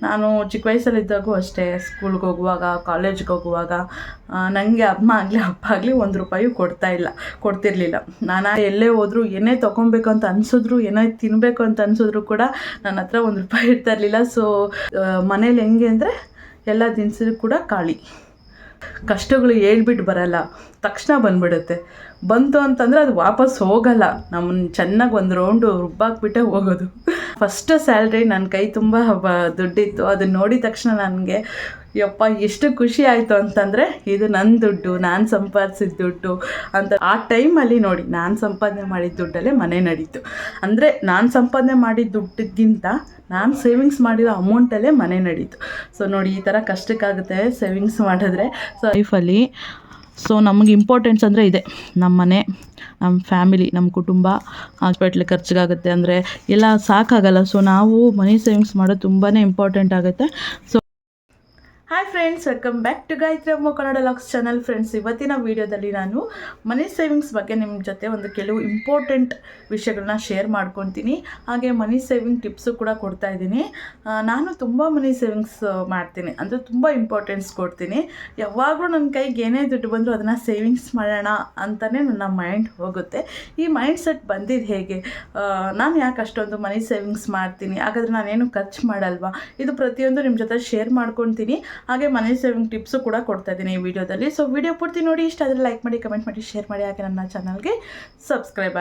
ನಾನು ಚಿಕ್ಕ ವಯಸ್ಸಲ್ಲಿದ್ದಾಗೂ ಅಷ್ಟೇ, ಸ್ಕೂಲ್ಗೆ ಹೋಗುವಾಗ, ಕಾಲೇಜ್ಗೆ ಹೋಗುವಾಗ ನನಗೆ ಅಮ್ಮ ಆಗಲಿ ಅಪ್ಪ ಆಗಲಿ ₹1 ಕೊಡ್ತಿರಲಿಲ್ಲ. ನಾನು ಎಲ್ಲೇ ಹೋದರೂ ಏನೇ ತೊಗೊಬೇಕು ಅಂತ ಅನಿಸಿದ್ರು, ಏನೇ ತಿನ್ನಬೇಕು ಅಂತ ಅನಿಸಿದ್ರು ಕೂಡ ನನ್ನ ಹತ್ರ ₹1 ಇರ್ತಾ ಇರಲಿಲ್ಲ. ಸೊ ಮನೇಲಿ ಹೆಂಗೆ ಅಂದರೆ ಎಲ್ಲ ದಿನಸರು ಕೂಡ ಖಾಲಿ. ಕಷ್ಟಗಳು ಹೇಳ್ಬಿಟ್ಟು ಬರಲ್ಲ, ತಕ್ಷಣ ಬಂದ್ಬಿಡುತ್ತೆ. ಬಂತು ಅಂತಂದರೆ ಅದು ವಾಪಸ್ ಹೋಗಲ್ಲ. ನಮ್ಮನ್ನು ಚೆನ್ನಾಗಿ ಒಂದು ರೌಂಡು ರುಬ್ಬಾಕ್ಬಿಟ್ಟೆ ಹೋಗೋದು. ಫಸ್ಟ್ ಸ್ಯಾಲ್ರಿ ನನ್ನ ಕೈ ತುಂಬ ದುಡ್ಡಿತ್ತು. ಅದನ್ನ ನೋಡಿದ ತಕ್ಷಣ ನನಗೆ ಯಪ್ಪ ಎಷ್ಟು ಖುಷಿ ಆಯಿತು ಅಂತಂದರೆ, ಇದು ನನ್ನ ದುಡ್ಡು, ನಾನು ಸಂಪಾದಿಸಿದ ದುಡ್ಡು ಅಂತ. ಆ ಟೈಮಲ್ಲಿ ನೋಡಿ, ನಾನು ಸಂಪಾದನೆ ಮಾಡಿದ ದುಡ್ಡಲ್ಲೇ ಮನೆ ನಡೀತು. ಅಂದರೆ ನಾನು ಸಂಪಾದನೆ ಮಾಡಿದ ದುಡ್ಡಿಗಿಂತ ನಾನು ಸೇವಿಂಗ್ಸ್ ಮಾಡಿರೋ ಅಮೌಂಟಲ್ಲೇ ಮನೆ ನಡೀತು. ಸೊ ನೋಡಿ, ಈ ಥರ ಕಷ್ಟಕ್ಕಾಗುತ್ತೆ ಸೇವಿಂಗ್ಸ್ ಮಾಡಿದ್ರೆ. ಸೊ ಲೈಫಲ್ಲಿ ನಮಗೆ ಇಂಪಾರ್ಟೆನ್ಸ್ ಅಂದರೆ ಇದೆ, ನಮ್ಮ ಮನೆ, ನಮ್ಮ ಫ್ಯಾಮಿಲಿ, ನಮ್ಮ ಕುಟುಂಬ. ಹಾಸ್ಪಿಟ್ಲಿಗೆ ಖರ್ಚಿಗಾಗುತ್ತೆ ಅಂದರೆ ಎಲ್ಲ ಸಾಕಾಗಲ್ಲ. ಸೊ ನಾವು ಮನಿ ಸೇವಿಂಗ್ಸ್ ಮಾಡೋದು ತುಂಬಾ ಇಂಪಾರ್ಟೆಂಟ್ ಆಗುತ್ತೆ. So hi friends, welcome back to Gayatri Amma Kannada logs channel. Friends, ಇವತ್ತಿನ ವೀಡಿಯೋದಲ್ಲಿ ನಾನು ಮನಿ ಸೇವಿಂಗ್ಸ್ ಬಗ್ಗೆ ನಿಮ್ಮ ಜೊತೆ ಒಂದು ಕೆಲವು ಇಂಪಾರ್ಟೆಂಟ್ ವಿಷಯಗಳನ್ನ ಶೇರ್ ಮಾಡ್ಕೊತೀನಿ. ಹಾಗೆ ಮನಿ ಸೇವಿಂಗ್ ಟಿಪ್ಸು ಕೂಡ ಕೊಡ್ತಾ ಇದ್ದೀನಿ. ನಾನು ತುಂಬ ಮನಿ ಸೇವಿಂಗ್ಸ್ ಮಾಡ್ತೀನಿ, ಅಂದರೆ ತುಂಬ ಇಂಪಾರ್ಟೆನ್ಸ್ ಕೊಡ್ತೀನಿ. ಯಾವಾಗಲೂ ನನ್ನ ಕೈಗೆ ಏನೇ ದುಡ್ಡು ಬಂದರೂ ಅದನ್ನು ಸೇವಿಂಗ್ಸ್ ಮಾಡೋಣ ಅಂತಲೇ ನನ್ನ ಮೈಂಡ್ ಹೋಗುತ್ತೆ. ಈ ಮೈಂಡ್ ಸೆಟ್ ಬಂದಿದ್ದು ಹೇಗೆ, ನಾನು ಯಾಕೆ ಅಷ್ಟೊಂದು ಮನಿ ಸೇವಿಂಗ್ಸ್ ಮಾಡ್ತೀನಿ, ಹಾಗಾದರೆ ನಾನೇನು ಖರ್ಚು ಮಾಡಲ್ವಾ, ಇದು ಪ್ರತಿಯೊಂದು ನಿಮ್ಮ ಜೊತೆ ಶೇರ್ ಮಾಡ್ಕೊತೀನಿ. ಹಾಗೆ ಮನಿ ಸೇವಿಂಗ್ ಟಿಪ್ಸು ಕೂಡ ಕೊಡ್ತಾ ಇದ್ದೀನಿ ಈ ವಿಡಿಯೋದಲ್ಲಿ. ಸೊ ವಿಡಿಯೋ ಪೂರ್ತಿ ನೋಡಿ, ಇಷ್ಟ ಆದರೆ ಲೈಕ್ ಮಾಡಿ, ಕಮೆಂಟ್ ಮಾಡಿ, ಶೇರ್ ಮಾಡಿ. ಹಾಗೆ ನನ್ನ ಚಾನಲ್ಗೆ ಸಬ್ಸ್ಕ್ರೈಬ್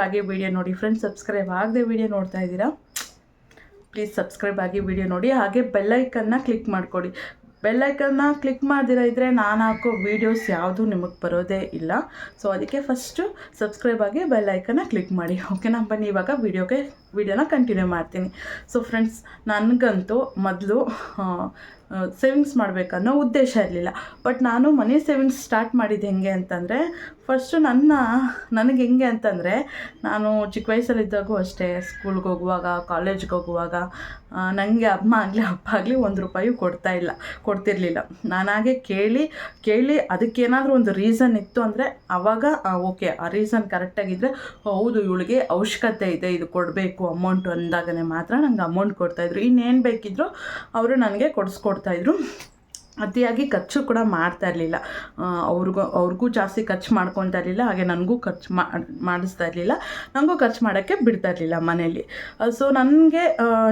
ಆಗಿ ವಿಡಿಯೋ ನೋಡಿ. ಫ್ರೆಂಡ್ಸ್, ಸಬ್ಸ್ಕ್ರೈಬ್ ಆಗದೆ ವಿಡಿಯೋ ನೋಡ್ತಾ ಇದ್ದೀರಾ, ಪ್ಲೀಸ್ ಸಬ್ಸ್ಕ್ರೈಬ್ ಆಗಿ ವಿಡಿಯೋ ನೋಡಿ. ಹಾಗೆ ಬೆಲ್ಲೈಕನ್ನ ಕ್ಲಿಕ್ ಮಾಡಿಕೊಡಿ. ಬೆಲ್ಲೈಕನ್ನ ಕ್ಲಿಕ್ ಮಾಡ್ದಿರ ಇದ್ದರೆ ನಾನು ಹಾಕೋ ವೀಡಿಯೋಸ್ ಯಾವುದೂ ನಿಮಗೆ ಬರೋದೇ ಇಲ್ಲ. ಸೊ ಅದಕ್ಕೆ ಫಸ್ಟು ಸಬ್ಸ್ಕ್ರೈಬ್ ಆಗಿ ಬೆಲ್ಲೈಕನ್ನ ಕ್ಲಿಕ್ ಮಾಡಿ. ಓಕೆನಾ? ಬನ್ನಿ ಇವಾಗ ವಿಡಿಯೋನ ಕಂಟಿನ್ಯೂ ಮಾಡ್ತೀನಿ. ಸೊ ಫ್ರೆಂಡ್ಸ್, ನನಗಂತೂ ಮೊದಲು ಸೇವಿಂಗ್ಸ್ ಮಾಡಬೇಕನ್ನೋ ಉದ್ದೇಶ ಇರಲಿಲ್ಲ. ಬಟ್ ನಾನು ಮನಿ ಸೇವಿಂಗ್ಸ್ ಸ್ಟಾರ್ಟ್ ಮಾಡಿದ್ದು ಹೆಂಗೆ ಅಂತಂದರೆ, ಫಸ್ಟು ನನಗೆ ಹೆಂಗೆ ಅಂತಂದರೆ, ನಾನು ಚಿಕ್ಕ ವಯಸ್ಸಲ್ಲಿದ್ದಾಗೂ ಅಷ್ಟೇ, ಸ್ಕೂಲ್ಗೆ ಹೋಗುವಾಗ, ಕಾಲೇಜ್ಗೆ ಹೋಗುವಾಗ ನನಗೆ ಅಮ್ಮ ಆಗಲಿ ಅಪ್ಪ ಆಗಲಿ ₹1 ಕೊಡ್ತಿರಲಿಲ್ಲ. ನಾನಾಗೆ ಕೇಳಿ ಅದಕ್ಕೇನಾದರೂ ಒಂದು ರೀಸನ್ ಇತ್ತು ಅಂದರೆ ಆವಾಗ ಓಕೆ, ಆ ರೀಸನ್ ಕರೆಕ್ಟಾಗಿದ್ದರೆ ಹೌದು ಇವಳಿಗೆ ಅವಶ್ಯಕತೆ ಇದೆ, ಇದು ಕೊಡಬೇಕು ಅಮೌಂಟು ಅಂದಾಗನೇ ಮಾತ್ರ ನನಗೆ ಅಮೌಂಟ್ ಕೊಡ್ತಾಯಿದ್ರು. ಇನ್ನೇನು ಬೇಕಿದ್ದರೂ ಅವರು ನನಗೆ ಕೊಡಿಸ್ಕೊಡ್ತಾಯಿದ್ರು. ಅತಿಯಾಗಿ ಖರ್ಚು ಕೂಡ ಮಾಡ್ತಾ ಇರಲಿಲ್ಲ. ಅವ್ರಿಗೂ ಜಾಸ್ತಿ ಖರ್ಚು ಮಾಡ್ಕೊತಾ ಇರಲಿಲ್ಲ, ಹಾಗೆ ನನಗೂ ಖರ್ಚು ಮಾಡಿಸ್ತಾ ಇರಲಿಲ್ಲ, ನನಗೂ ಖರ್ಚು ಮಾಡೋಕ್ಕೆ ಬಿಡ್ತಾ ಇರಲಿಲ್ಲ ಮನೇಲಿ. ಸೊ ನನಗೆ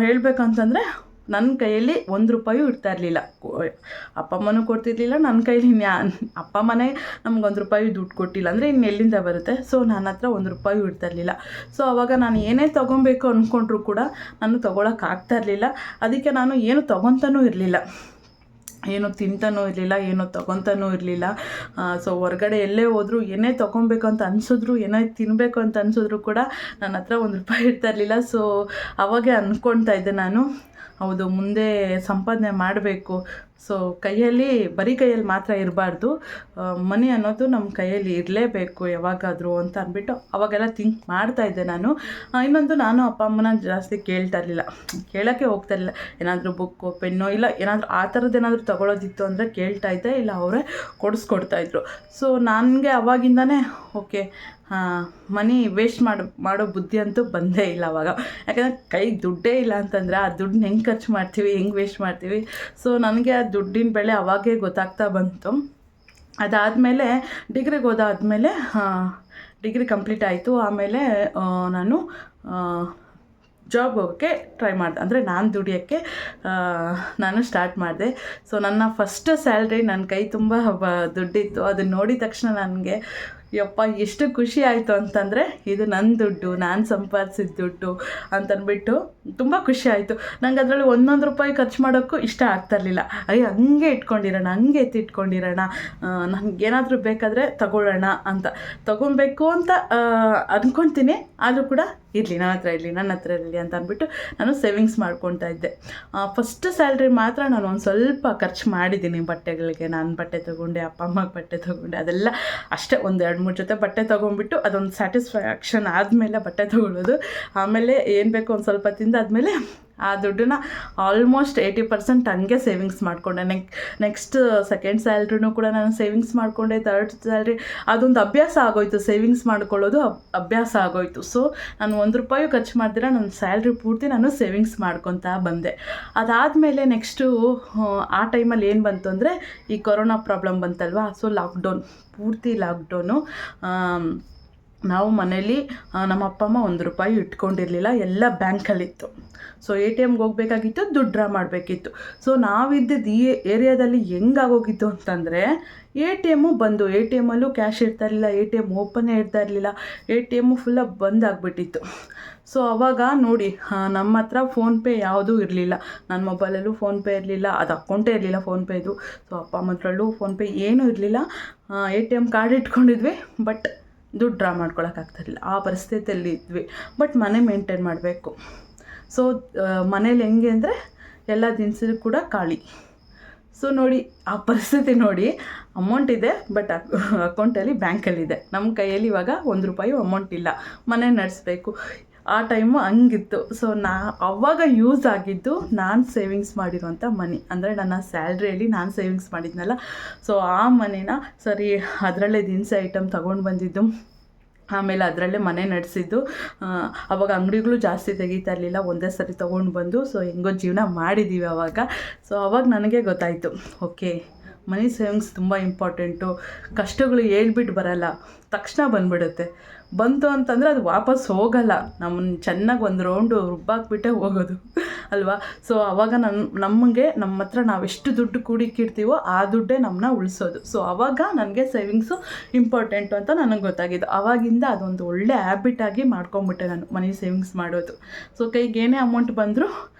ಹೇಳಬೇಕಂತಂದರೆ ನನ್ನ ಕೈಯಲ್ಲಿ ₹1 ಇರ್ತಾ ಇರಲಿಲ್ಲ. ಅಪ್ಪ ಅಮ್ಮನೂ ಕೊಡ್ತಿರ್ಲಿಲ್ಲ, ನನ್ನ ಕೈಲಿ ಅಪ್ಪ ಅಮ್ಮನೇ ನಮ್ಗೆ ₹1 ದುಡ್ಡು ಕೊಟ್ಟಿಲ್ಲ ಅಂದರೆ ಇನ್ನೆಲ್ಲಿಂದ ಬರುತ್ತೆ. ಸೊ ನನ್ನ ಹತ್ರ ₹1 ಇರ್ತಾ ಇರಲಿಲ್ಲ. ಸೊ ಆವಾಗ ನಾನು ಏನೇ ತೊಗೊಬೇಕು ಅಂದ್ಕೊಂಡ್ರೂ ಕೂಡ ನಾನು ತೊಗೊಳಕ್ಕಾಗ್ತಾ ಇರಲಿಲ್ಲ. ಅದಕ್ಕೆ ನಾನು ಏನು ತೊಗೊತಾನೂ ಇರಲಿಲ್ಲ, ಏನು ತಿಂತಾನೂ ಇರಲಿಲ್ಲ, ಏನು ತೊಗೊತಾನೂ ಇರಲಿಲ್ಲ. ಸೊ ಹೊರಗಡೆ ಎಲ್ಲೇ ಹೋದರೂ ಏನೇ ತೊಗೊಬೇಕು ಅಂತ ಅನಿಸಿದ್ರು, ಏನೇ ತಿನ್ನಬೇಕು ಅಂತ ಅನಿಸಿದ್ರು ಕೂಡ ನನ್ನ ಹತ್ರ ₹1 ಇರ್ತಾ ಇರಲಿಲ್ಲ. ಸೊ ಅವಾಗೇ ಅಂದ್ಕೊಳ್ತಾ ಇದ್ದೆ ನಾನು, ಹೌದು ಮುಂದೆ ಸಂಪಾದನೆ ಮಾಡಬೇಕು. ಸೊ ಬರೀ ಕೈಯಲ್ಲಿ ಮಾತ್ರ ಇರಬಾರ್ದು, ಮನಿ ಅನ್ನೋದು ನಮ್ಮ ಕೈಯಲ್ಲಿ ಇರಲೇಬೇಕು ಯಾವಾಗಾದರೂ ಅಂತ ಅಂದ್ಬಿಟ್ಟು ಅವಾಗೆಲ್ಲ ಥಿಂಕ್ ಮಾಡ್ತಾಯಿದ್ದೆ ನಾನು. ಇನ್ನೊಂದು, ನಾನು ಅಪ್ಪ ಅಮ್ಮನ ಜಾಸ್ತಿ ಕೇಳೋಕ್ಕೆ ಹೋಗ್ತಾ ಇರಲಿಲ್ಲ. ಏನಾದರೂ ಬುಕ್ಕು, ಪೆನ್ನು, ಇಲ್ಲ ಏನಾದರೂ ಆ ಥರದ್ದು ಏನಾದರೂ ತೊಗೊಳೋದಿತ್ತು ಅಂದರೆ ಕೇಳ್ತಾಯಿದ್ದೆ, ಇಲ್ಲ ಅವರೇ ಕೊಡಿಸ್ಕೊಡ್ತಾಯಿದ್ರು. ಸೊ ನನಗೆ ಅವಾಗಿಂದನೇ ಓಕೆ, ಮನಿ ವೇಸ್ಟ್ ಮಾಡೋ ಬುದ್ಧಿ ಅಂತೂ ಬಂದೇ ಇಲ್ಲ ಅವಾಗ. ಯಾಕಂದರೆ ಕೈಗೆ ದುಡ್ಡೇ ಇಲ್ಲ ಅಂತಂದರೆ ಆ ದುಡ್ಡನ್ನ ಹೆಂಗೆ ಖರ್ಚು ಮಾಡ್ತೀವಿ, ಹೆಂಗೆ ವೇಸ್ಟ್ ಮಾಡ್ತೀವಿ. ಸೊ ನನಗೆ ಆ ದುಡ್ಡಿನ ಬೆಲೆ ಅವಾಗೇ ಗೊತ್ತಾಗ್ತಾ ಬಂತು. ಅದಾದಮೇಲೆ ಡಿಗ್ರಿಗೆ ಹೋದಾದ್ಮೇಲೆ ಡಿಗ್ರಿ ಕಂಪ್ಲೀಟ್ ಆಯಿತು. ಆಮೇಲೆ ನಾನು ಜಾಬ್ ಹೋಗೋಕ್ಕೆ ಟ್ರೈ ಮಾಡಿದೆ, ಅಂದರೆ ನಾನು ದುಡಿಯೋಕ್ಕೆ ನಾನು ಸ್ಟಾರ್ಟ್ ಮಾಡಿದೆ. ಸೊ ನನ್ನ ಫಸ್ಟ್ ಸ್ಯಾಲ್ರಿ ನನ್ನ ಕೈ ತುಂಬ ದುಡ್ಡಿತ್ತು. ಅದನ್ನ ನೋಡಿದ ತಕ್ಷಣ ನನಗೆ ಯಪ್ಪ ಎಷ್ಟು ಖುಷಿ ಆಯಿತು ಅಂತಂದರೆ, ಇದು ನನ್ನ ದುಡ್ಡು, ನಾನು ಸಂಪಾದಿಸಿದ ದುಡ್ಡು ಅಂತಂದ್ಬಿಟ್ಟು ತುಂಬ ಖುಷಿ ಆಯಿತು. ನಂಗೆ ಅದರಲ್ಲಿ ₹1 ಖರ್ಚು ಮಾಡೋಕ್ಕೂ ಇಷ್ಟ ಆಗ್ತಾಯಿರಲಿಲ್ಲ. ಹಂಗೆ ಇಟ್ಕೊಂಡಿರೋಣ, ಹಂಗೆ ಎತ್ತಿಟ್ಕೊಂಡಿರೋಣ, ನನಗೇನಾದರೂ ಬೇಕಾದರೆ ತಗೊಳ್ಳೋಣ ಅಂತ, ತೊಗೊಬೇಕು ಅಂತ ಅಂದ್ಕೊತೀನಿ. ಆದರೂ ಕೂಡ ನನ್ನ ಹತ್ರ ಇರಲಿ ಅಂತ ಅಂದ್ಬಿಟ್ಟು ನಾನು ಸೇವಿಂಗ್ಸ್ ಮಾಡ್ಕೊತಾ ಇದ್ದೆ. ಫಸ್ಟ್ ಸ್ಯಾಲ್ರಿ ಮಾತ್ರ ನಾನು ಒಂದು ಸ್ವಲ್ಪ ಖರ್ಚು ಮಾಡಿದ್ದೀನಿ ಬಟ್ಟೆಗಳಿಗೆ. ನಾನು ಬಟ್ಟೆ ತೊಗೊಂಡೆ, ಅಪ್ಪ ಅಮ್ಮಗೆ ಬಟ್ಟೆ ತೊಗೊಂಡೆ, ಅದೆಲ್ಲ ಅಷ್ಟೇ. ಒಂದು 2-3 ಜೊತೆ ಬಟ್ಟೆ ತೊಗೊಂಡ್ಬಿಟ್ಟು ಅದೊಂದು ಸ್ಯಾಟಿಸ್ಫ್ಯಾಕ್ಷನ್ ಆದಮೇಲೆ ಬಟ್ಟೆ ತೊಗೊಳ್ಳೋದು. ಆಮೇಲೆ ಏನು ಬೇಕೋ ಒಂದು ಸ್ವಲ್ಪ ತಿಂದಾದ್ಮೇಲೆ ಆ ದುಡ್ಡನ್ನ ಆಲ್ಮೋಸ್ಟ್ 80% ಹಂಗೆ ಸೇವಿಂಗ್ಸ್ ಮಾಡಿಕೊಂಡೆ. ನೆಕ್ಸ್ಟ್ ಸೆಕೆಂಡ್ ಸ್ಯಾಲ್ರಿನೂ ಕೂಡ ನಾನು ಸೇವಿಂಗ್ಸ್ ಮಾಡಿಕೊಂಡೆ. ಥರ್ಡ್ ಸ್ಯಾಲ್ರಿ ಅದೊಂದು ಅಭ್ಯಾಸ ಆಗೋಯ್ತು, ಸೇವಿಂಗ್ಸ್ ಮಾಡ್ಕೊಳ್ಳೋದು ಅಭ್ಯಾಸ ಆಗೋಯ್ತು. ಸೊ ನಾನು ₹1 ಖರ್ಚು ಮಾಡ್ದಿರ ನನ್ನ ಸ್ಯಾಲ್ರಿ ಪೂರ್ತಿ ನಾನು ಸೇವಿಂಗ್ಸ್ ಮಾಡ್ಕೊತಾ ಬಂದೆ. ಅದಾದಮೇಲೆ ನೆಕ್ಸ್ಟು ಆ ಟೈಮಲ್ಲಿ ಏನು ಬಂತು ಅಂದರೆ ಈ ಕೊರೋನಾ ಪ್ರಾಬ್ಲಮ್ ಬಂತಲ್ವಾ. ಸೊ ಪೂರ್ತಿ ಲಾಕ್ಡೌನು. ನಾವು ಮನೇಲಿ ನಮ್ಮ ಅಪ್ಪ ಅಮ್ಮ ₹1 ಇಟ್ಕೊಂಡಿರಲಿಲ್ಲ, ಎಲ್ಲ ಬ್ಯಾಂಕಲ್ಲಿತ್ತು. ಸೊ ATMಗೆ ಹೋಗ್ಬೇಕಾಗಿತ್ತು, ದುಡ್ಡು ಡ್ರಾ ಮಾಡಬೇಕಿತ್ತು. ಸೊ ನಾವಿದ್ದಿದ್ದು ಈ ಏರಿಯಾದಲ್ಲಿ ಹೆಂಗಾಗೋಗಿತ್ತು ಅಂತಂದರೆ ATM ಬಂದು ATMಲ್ಲೂ ಕ್ಯಾಶ್ ಇರ್ತಾ ಇರಲಿಲ್ಲ, ATM ಓಪನ್ನೇ ಇರ್ತಾ ಇರಲಿಲ್ಲ, ATM ಫುಲ್ಲಾಗಿ ಬಂದಾಗ್ಬಿಟ್ಟಿತ್ತು. ಸೊ ಅವಾಗ ನೋಡಿ ನಮ್ಮ ಹತ್ರ ಫೋನ್ಪೇ ಯಾವುದೂ ಇರಲಿಲ್ಲ, ನನ್ನ ಮೊಬೈಲಲ್ಲೂ ಫೋನ್ಪೇ ಇರಲಿಲ್ಲ, ಅದು ಅಕೌಂಟೇ ಇರಲಿಲ್ಲ ಫೋನ್ಪೇದು. ಸೊ ಅಪ್ಪ ಅಮ್ಮ ಹತ್ರಲ್ಲೂ ಫೋನ್ಪೇ ಏನೂ ಇರಲಿಲ್ಲ. ATM ಕಾರ್ಡ್ ಇಟ್ಕೊಂಡಿದ್ವಿ, ಬಟ್ ದುಡ್ಡು ಡ್ರಾ ಮಾಡ್ಕೊಳಕ್ಕಾಗ್ತಿರಲಿಲ್ಲ. ಆ ಪರಿಸ್ಥಿತಿಯಲ್ಲಿ ಇದ್ವಿ. ಬಟ್ ಮನೆ ಮೇಂಟೈನ್ ಮಾಡಬೇಕು. ಸೊ ಮನೇಲಿ ಹೆಂಗೆ ಅಂದರೆ ಎಲ್ಲ ದಿನಸು ಕೂಡ ಖಾಲಿ. ಸೊ ನೋಡಿ ಆ ಪರಿಸ್ಥಿತಿ ನೋಡಿ, ಅಮೌಂಟ್ ಇದೆ ಬಟ್ ಅಕೌಂಟಲ್ಲಿ ಬ್ಯಾಂಕಲ್ಲಿದೆ, ನಮ್ಮ ಕೈಯಲ್ಲಿ ಇವಾಗ ₹1 ಅಮೌಂಟ್ ಇಲ್ಲ, ಮನೆ ನಡೆಸಬೇಕು. ಆ ಟೈಮು ಹಂಗಿತ್ತು. ಸೊ ಅವಾಗ ಯೂಸ್ ಆಗಿದ್ದು ನಾನು ಸೇವಿಂಗ್ಸ್ ಮಾಡಿರೋಂಥ ಮನಿ, ಅಂದರೆ ನನ್ನ ಸ್ಯಾಲ್ರಿಯಲ್ಲಿ ನಾನು ಸೇವಿಂಗ್ಸ್ ಮಾಡಿದ್ನಲ್ಲ. ಸೊ ಆ ಮನಿನ ಸರಿ ಅದರಲ್ಲೇ ದಿನಸಿ ಐಟಮ್ ತೊಗೊಂಡು ಬಂದಿದ್ದು, ಆಮೇಲೆ ಅದರಲ್ಲೇ ಮನೆ ನಡೆಸಿದ್ದು. ಅವಾಗ ಅಂಗಡಿಗಳು ಜಾಸ್ತಿ ತೆಗಿತಾ ಇರಲಿಲ್ಲ, ಒಂದೇ ಸರಿ ತೊಗೊಂಡು ಬಂದು ಸೊ ಹೆಂಗೋ ಜೀವನ ಮಾಡಿದ್ದೀವಿ ಅವಾಗ. ಸೊ ಅವಾಗ ನನಗೆ ಗೊತ್ತಾಯಿತು, ಓಕೆ ಮನಿ ಸೇವಿಂಗ್ಸ್ ತುಂಬ ಇಂಪಾರ್ಟೆಂಟು. ಕಷ್ಟಗಳು ಹೇಳ್ಬಿಟ್ಟು ಬರಲ್ಲ, ತಕ್ಷಣ ಬಂದುಬಿಡುತ್ತೆ. ಬಂತು ಅಂತಂದರೆ ಅದು ವಾಪಸ್ ಹೋಗಲ್ಲ, ನಮ್ಮನ್ನು ಚೆನ್ನಾಗಿ ಒಂದು ರೌಂಡು ರುಬ್ಬಾಕ್ಬಿಟ್ಟೆ ಹೋಗೋದು ಅಲ್ವಾ. ಸೊ ಆವಾಗ ನಮಗೆ ನಮ್ಮ ಹತ್ರ ನಾವೆಷ್ಟು ದುಡ್ಡು ಕೂಡಿಕ್ಕಿಡ್ತೀವೋ ಆ ದುಡ್ಡೇ ನಮ್ಮನ್ನ ಉಳಿಸೋದು. ಸೊ ಆವಾಗ ನನಗೆ ಸೇವಿಂಗ್ಸು ಇಂಪಾರ್ಟೆಂಟು ಅಂತ ನನಗೆ ಗೊತ್ತಾಗಿದ್ದು. ಆವಾಗಿಂದ ಅದೊಂದು ಒಳ್ಳೆ ಹ್ಯಾಬಿಟಾಗಿ ಮಾಡ್ಕೊಂಬಿಟ್ಟೆ ನಾನು, ಮನಿ ಸೇವಿಂಗ್ಸ್ ಮಾಡೋದು. ಸೊ ಕೈಗೆ ಏನೇ ಅಮೌಂಟ್ ಬಂದರೂ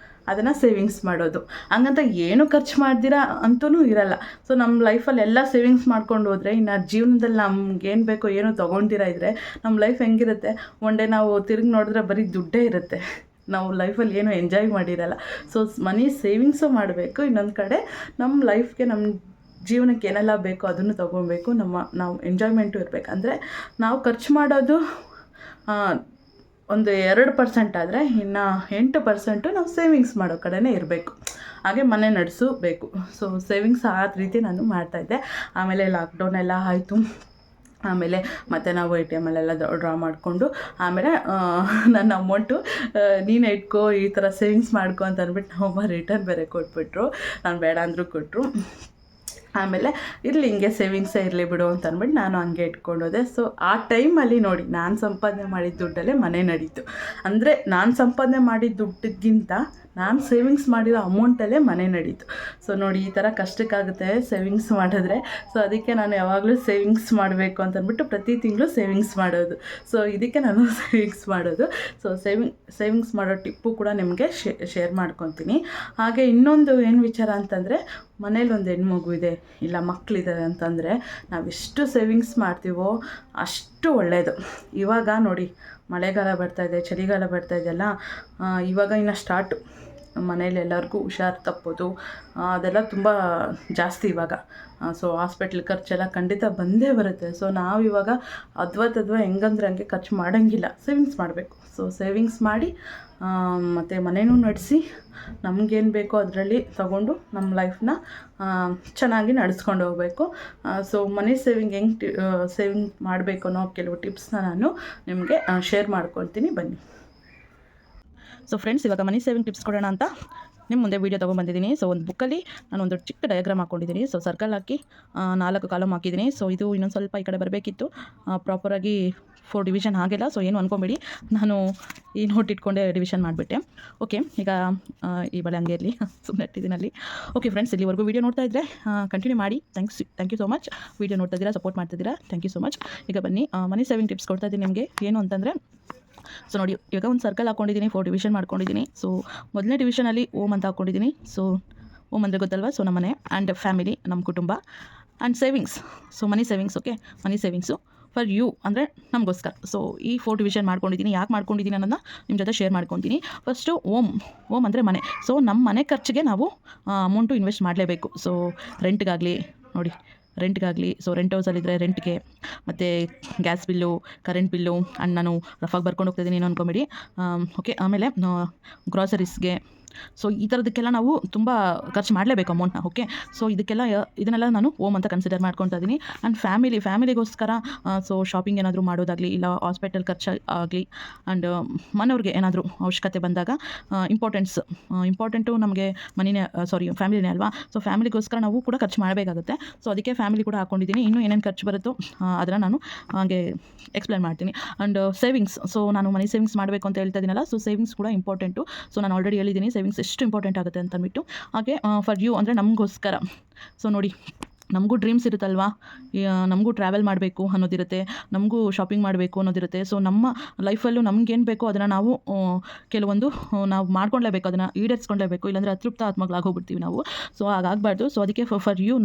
ಅದನ್ನು ಸೇವಿಂಗ್ಸ್ ಮಾಡೋದು. ಹಂಗಂತ ಏನು ಖರ್ಚು ಮಾಡ್ದಿರಾ ಅಂತೂ ಇರಲ್ಲ. ಸೊ ನಮ್ಮ ಲೈಫಲ್ಲಿ ಎಲ್ಲ ಸೇವಿಂಗ್ಸ್ ಮಾಡ್ಕೊಂಡು ಹೋದರೆ, ಇನ್ನು ಜೀವನದಲ್ಲಿ ನಮ್ಗೇನು ಬೇಕೋ ಏನೋ ತೊಗೊಂಡಿರ ಇದ್ದರೆ ನಮ್ಮ ಲೈಫ್ ಹೆಂಗಿರುತ್ತೆ, ಒನ್ ಡೇ ನಾವು ತಿರುಗಿ ನೋಡಿದ್ರೆ ಬರೀ ದುಡ್ಡೇ ಇರುತ್ತೆ, ನಾವು ಲೈಫಲ್ಲಿ ಏನೂ ಎಂಜಾಯ್ ಮಾಡಿರಲ್ಲ. ಸೊ ಮನಿ ಸೇವಿಂಗ್ಸು ಮಾಡಬೇಕು, ಇನ್ನೊಂದು ಕಡೆ ನಮ್ಮ ಲೈಫ್ಗೆ ನಮ್ಮ ಜೀವನಕ್ಕೆ ಏನೆಲ್ಲ ಬೇಕೋ ಅದನ್ನು ತೊಗೊಬೇಕು. ನಾವು ಎಂಜಾಯ್ಮೆಂಟು ಇರಬೇಕು. ಅಂದರೆ ನಾವು ಖರ್ಚು ಮಾಡೋದು ಒಂದು 2% ಆದರೆ ಇನ್ನು 8% ನಾವು ಸೇವಿಂಗ್ಸ್ ಮಾಡೋ ಕಡೆನೇ ಇರಬೇಕು, ಹಾಗೆ ಮನೆ ನಡೆಸಬೇಕು. ಸೊ ಸೇವಿಂಗ್ಸ್ ಆ ರೀತಿ ನಾನು ಮಾಡ್ತಾಯಿದ್ದೆ. ಆಮೇಲೆ ಲಾಕ್ಡೌನ್ ಎಲ್ಲ ಆಯಿತು. ಆಮೇಲೆ ಮತ್ತು ನಾವು ATMಲ್ಲೆಲ್ಲ ಡ್ರಾ ಮಾಡಿಕೊಂಡು, ಆಮೇಲೆ ನನ್ನ ಅಮೌಂಟು ನೀನು ಇಟ್ಕೋ, ಈ ಥರ ಸೇವಿಂಗ್ಸ್ ಮಾಡ್ಕೊ ಅಂತ ಅಂದ್ಬಿಟ್ಟು ನಮ್ಮಮ್ಮ ರಿಟರ್ನ್ ಬೇರೆ ಕೊಟ್ಬಿಟ್ರು. ನಾನು ಬೇಡ ಅಂದರೂ ಕೊಟ್ಟರು. ಆಮೇಲೆ ಇರಲಿ ಹಿಂಗೆ ಸೇವಿಂಗ್ಸೇ ಇರಲಿ ಬಿಡು ಅಂತ ಅಂದ್ಬಿಟ್ಟು ನಾನು ಹಂಗೆ ಇಟ್ಕೊಂಡೋದೆ. ಸೊ ಆ ಟೈಮಲ್ಲಿ ನೋಡಿ, ನಾನು ಸಂಪಾದನೆ ಮಾಡಿದ ದುಡ್ಡಲ್ಲೇ ಮನೆ ನಡೀತು. ಅಂದರೆ ನಾನು ಸಂಪಾದನೆ ಮಾಡಿದ ದುಡ್ಡಿಗಿಂತ ನಾನು ಸೇವಿಂಗ್ಸ್ ಮಾಡಿರೋ ಅಮೌಂಟಲ್ಲೇ ಮನೆ ನಡೀತು. ಸೊ ನೋಡಿ, ಈ ಥರ ಕಷ್ಟಕ್ಕಾಗುತ್ತೆ ಸೇವಿಂಗ್ಸ್ ಮಾಡಿದ್ರೆ. ಸೊ ಅದಕ್ಕೆ ನಾನು ಯಾವಾಗಲೂ ಸೇವಿಂಗ್ಸ್ ಮಾಡಬೇಕು ಅಂತಂದ್ಬಿಟ್ಟು ಪ್ರತಿ ತಿಂಗಳು ಸೇವಿಂಗ್ಸ್ ಮಾಡೋದು. ಸೊ ಇದಕ್ಕೆ ನಾನು ಸೇವಿಂಗ್ಸ್ ಮಾಡೋದು. ಸೊ ಸೇವಿಂಗ್ಸ್ ಮಾಡೋ ಟಿಪ್ಪು ಕೂಡ ನಿಮಗೆ ಶೇರ್ ಮಾಡ್ಕೊತೀನಿ. ಹಾಗೆ ಇನ್ನೊಂದು ಏನು ವಿಚಾರ ಅಂತಂದರೆ, ಮನೇಲಿ ಒಂದು ಹೆಣ್ಮಗು ಇದೆ, ಇಲ್ಲ ಮಕ್ಕಳಿದ್ದಾರೆ ಅಂತಂದರೆ ನಾವೆಷ್ಟು ಸೇವಿಂಗ್ಸ್ ಮಾಡ್ತೀವೋ ಅಷ್ಟು ಒಳ್ಳೆಯದು. ಇವಾಗ ನೋಡಿ, ಮಳೆಗಾಲ ಬರ್ತಾಯಿದೆ, ಚಳಿಗಾಲ ಬರ್ತಾಯಿದೆಯಲ್ಲ, ಇವಾಗ ಇನ್ನು ಸ್ಟಾರ್ಟು. ಮನೇಲಿ ಎಲ್ಲರಿಗೂ ಹುಷಾರು ತಪ್ಪೋದು ಅದೆಲ್ಲ ತುಂಬ ಜಾಸ್ತಿ ಇವಾಗ. ಸೊ ಹಾಸ್ಪಿಟ್ಲ್ ಖರ್ಚೆಲ್ಲ ಖಂಡಿತ ಬಂದೇ ಬರುತ್ತೆ. ಸೊ ನಾವು ಇವಾಗ ಅದ್ವಾ ಹೆಂಗಂದ್ರೆ ಹಂಗೆ ಖರ್ಚು ಮಾಡೋಂಗಿಲ್ಲ, ಸೇವಿಂಗ್ಸ್ ಮಾಡಬೇಕು. ಸೊ ಸೇವಿಂಗ್ಸ್ ಮಾಡಿ ಮತ್ತು ಮನೇನೂ ನಡೆಸಿ, ನಮಗೇನು ಬೇಕೋ ಅದರಲ್ಲಿ ತಗೊಂಡು ನಮ್ಮ ಲೈಫ್ನ ಚೆನ್ನಾಗಿ ನಡೆಸ್ಕೊಂಡು ಹೋಗಬೇಕು. ಸೊ ಮನಿ ಸೇವಿಂಗ್ ಹೆಂಗೆ ಸೇವಿಂಗ್ ಮಾಡಬೇಕು ಅನ್ನೋ ಕೆಲವು ಟಿಪ್ಸ್ನ ನಾನು ನಿಮಗೆ ಶೇರ್ ಮಾಡ್ಕೊಳ್ತೀನಿ, ಬನ್ನಿ. ಸೊ ಫ್ರೆಂಡ್ಸ್, ಇವಾಗ ಮನಿ ಸೇವಿಂಗ್ ಟಿಪ್ಸ್ ಕೊಡೋಣ ಅಂತ ನಿಮ್ಮ ಮುಂದೆ ವೀಡಿಯೋ ತೊಗೊಂಡ್ಬಂದಿದ್ದೀನಿ. ಸೊ ಒಂದು ಬುಕ್ಕಲ್ಲಿ ನಾನು ಒಂದು ಚಿಕ್ಕ ಡಯಾಗ್ರಾಮ್ ಹಾಕ್ಕೊಂಡಿದ್ದೀನಿ. ಸೊ ಸರ್ಕಲ್ ಹಾಕಿ 4 ಕಾಲಮ್ ಹಾಕಿದ್ದೀನಿ. ಸೊ ಇದು ಇನ್ನೊಂದು ಸ್ವಲ್ಪ ಈ ಕಡೆ ಬರಬೇಕಿತ್ತು, ಪ್ರಾಪರಾಗಿ 4 ಡಿವಿಷನ್ ಆಗಿಲ್ಲ. ಸೊ ಏನು ಅಂದ್ಕೊಂಬೇಡಿ, ನಾನು ಈ ನೋಟ್ ಇಟ್ಕೊಂಡೆ ಡಿವಿಷನ್ ಮಾಡಿಬಿಟ್ಟೆ. ಓಕೆ, ಈಗ ಈ ಬಳೆ ಹಂಗೆ ಇರಲಿ, ಸುಮ್ಮನೆ ಇಟ್ಟಿದ್ದೀನಲ್ಲಿ. ಓಕೆ ಫ್ರೆಂಡ್ಸ್, ಇಲ್ಲಿವರೆಗೂ ವೀಡಿಯೋ ನೋಡ್ತಾ ಇದ್ದರೆ ಕಂಟಿನ್ಯೂ ಮಾಡಿ. Thank you so much. Video ನೋಡ್ತಾ ಇದ್ದೀರಾ, ಸಪೋರ್ಟ್ ಮಾಡ್ತಿದ್ದೀರಾ, ಥ್ಯಾಂಕ್ ಯು ಸೋ ಮಚ್. ಈಗ ಬನ್ನಿ, ಮನಿ ಸೇವಿಂಗ್ ಟಿಪ್ಸ್ ಕೊಡ್ತಾ ಇದ್ದೀನಿ ನಿಮಗೆ. ಏನು ಅಂತಂದರೆ, ಸೊ ನೋಡಿ, ಇವಾಗ ಒಂದು ಸರ್ಕಲ್ ಹಾಕ್ಕೊಂಡಿದ್ದೀನಿ, 4 ಡಿವಿಷನ್ ಮಾಡ್ಕೊಂಡಿದ್ದೀನಿ. ಸೊ ಮೊದಲನೇ ಡಿವಿಷನಲ್ಲಿ ಓಮ್ ಅಂತ ಹಾಕ್ಕೊಂಡಿದ್ದೀನಿ. ಸೊ ಓಮ್ ಅಂದರೆ ಗೊತ್ತಲ್ವ, ಸೊ ನಮ್ಮ ಮನೆ ಆ್ಯಂಡ್ ಫ್ಯಾಮಿಲಿ, ನಮ್ಮ ಕುಟುಂಬ and savings. So money savings, okay, money savings for you ಅಂದರೆ ನಮಗೋಸ್ಕರ. ಸೊ ಈ 4 ಡಿವಿಷನ್ ಮಾಡ್ಕೊಂಡಿದ್ದೀನಿ. ಯಾಕೆ ಮಾಡ್ಕೊಂಡಿದ್ದೀನಿ ಅನ್ನೋದನ್ನ ನಿಮ್ಮ ಜೊತೆ ಶೇರ್ ಮಾಡ್ಕೊತೀನಿ. ಫಸ್ಟು ಓಮ್ ಅಂದರೆ ಮನೆ. ಸೊ ನಮ್ಮ ಮನೆ ಖರ್ಚಿಗೆ ನಾವು ಅಮೌಂಟು ಇನ್ವೆಸ್ಟ್ ಮಾಡಲೇಬೇಕು. ಸೊ ರೆಂಟ್ಗಾಗಲಿ ನೋಡಿ, ಸೊ ರೆಂಟ್ ಹೌಸಲ್ಲಿದ್ದರೆ ರೆಂಟ್ಗೆ, ಮತ್ತು gas bill, current bill, and ನಾನು ರಫಾಗಿ ಬರ್ಕೊಂಡು ಹೋಗ್ತಾಯಿದ್ದೀನಿ, ಏನು ಅಂದ್ಕೊಂಬೇಡಿ. ಓಕೆ, ಆಮೇಲೆ ಗ್ರಾಸರೀಸ್ಗೆ, ಸೊ ಈ ಥರದಕ್ಕೆಲ್ಲ ನಾವು ತುಂಬ ಖರ್ಚು ಮಾಡಲೇಬೇಕು ಅಮೌಂಟ್ನ. ಓಕೆ, ಸೊ ಇದನ್ನೆಲ್ಲ ನಾನು ಓಮ್ ಅಂತ ಕನ್ಸಿಡರ್ ಮಾಡ್ಕೊತಾ ಇದ್ದೀನಿ. ಆ್ಯಂಡ್ ಫ್ಯಾಮಿಲಿಗೋಸ್ಕರ ಸೊ ಶಾಪಿಂಗ್ ಏನಾದರೂ ಮಾಡೋದಾಗಲಿ, ಇಲ್ಲ ಹಾಸ್ಪಿಟಲ್ ಖರ್ಚು ಆಗಲಿ, ಆ್ಯಂಡ್ ಮನೆಯವ್ರಿಗೆ ಏನಾದರೂ ಅವಶ್ಯಕತೆ ಬಂದಾಗ ಇಂಪಾರ್ಟೆಂಟು ನಮಗೆ ಫ್ಯಾಮಿಲಿನೇ ಅಲ್ವಾ. ಸೊ ಫ್ಯಾಮಿಲಿಗೋಸ್ಕರ ನಾವು ಕೂಡ ಖರ್ಚು ಮಾಡಬೇಕಾಗುತ್ತೆ. ಸೊ ಅದಕ್ಕೆ ಫ್ಯಾಮಿಲಿ ಕೂಡ ಹಾಕ್ಕೊಂಡಿದ್ದೀನಿ. ಇನ್ನೂ ಏನೇನು ಖರ್ಚು ಬರುತ್ತೋ ಅದನ್ನು ನಾನು ಹಾಗೆ ಎಕ್ಸ್ಪ್ಲೇನ್ ಮಾಡ್ತೀನಿ. ಆ್ಯಂಡ್ ಸೇವಿಂಗ್ಸ್, ಸೊ ನಾನು ಮನಿ ಸೇವಿಂಗ್ಸ್ ಮಾಡಬೇಕು ಅಂತ ಹೇಳ್ತಾ ಇದ್ದೀನಲ್ಲ, ಸೊ ಸೇವಿಂಗ್ಸ್ ಕೂಡ ಇಂಪಾರ್ಟೆಂಟು. ಸೊ ನಾನು ಆಲ್ರೆಡಿ ಹೇಳಿದ್ದೀನಿ ಸೇವಿಂಗ್ಸ್ ಎಷ್ಟು ಇಂಪಾರ್ಟೆಂಟ್ ಆಗುತ್ತೆ ಅಂತ ಅಂದ್ಬಿಟ್ಟು. ಹಾಗೆ ಫಾರ್ ಯು ಅಂದರೆ ನಮಗೋಸ್ಕರ. ಸೊ ನೋಡಿ, ನಮಗೂ ಡ್ರೀಮ್ಸ್ ಇರುತ್ತಲ್ವಾ, ನಮಗೂ ಟ್ರಾವೆಲ್ ಮಾಡಬೇಕು ಅನ್ನೋದಿರುತ್ತೆ, ನಮಗೂ ಶಾಪಿಂಗ್ ಮಾಡಬೇಕು ಅನ್ನೋದಿರುತ್ತೆ. ಸೊ ನಮ್ಮ ಲೈಫಲ್ಲೂ ನಮಗೇನು ಬೇಕೋ ಅದನ್ನು ನಾವು ಕೆಲವೊಂದು ನಾವು ಮಾಡ್ಕೊಳ್ಲೇಬೇಕು, ಅದನ್ನು ಈಡೇರಿಸ್ಕೊಳ್ಲೇಬೇಕು. ಇಲ್ಲಾಂದರೆ ಅತೃಪ್ತ ಆತ್ಮಗಳಾಗೋಗ್ಬಿಡ್ತೀವಿ ನಾವು. ಸೊ ಹಾಗಾಗಬಾರ್ದು. ಸೊ ಅದಕ್ಕೆ ಫಾರ್ ಯು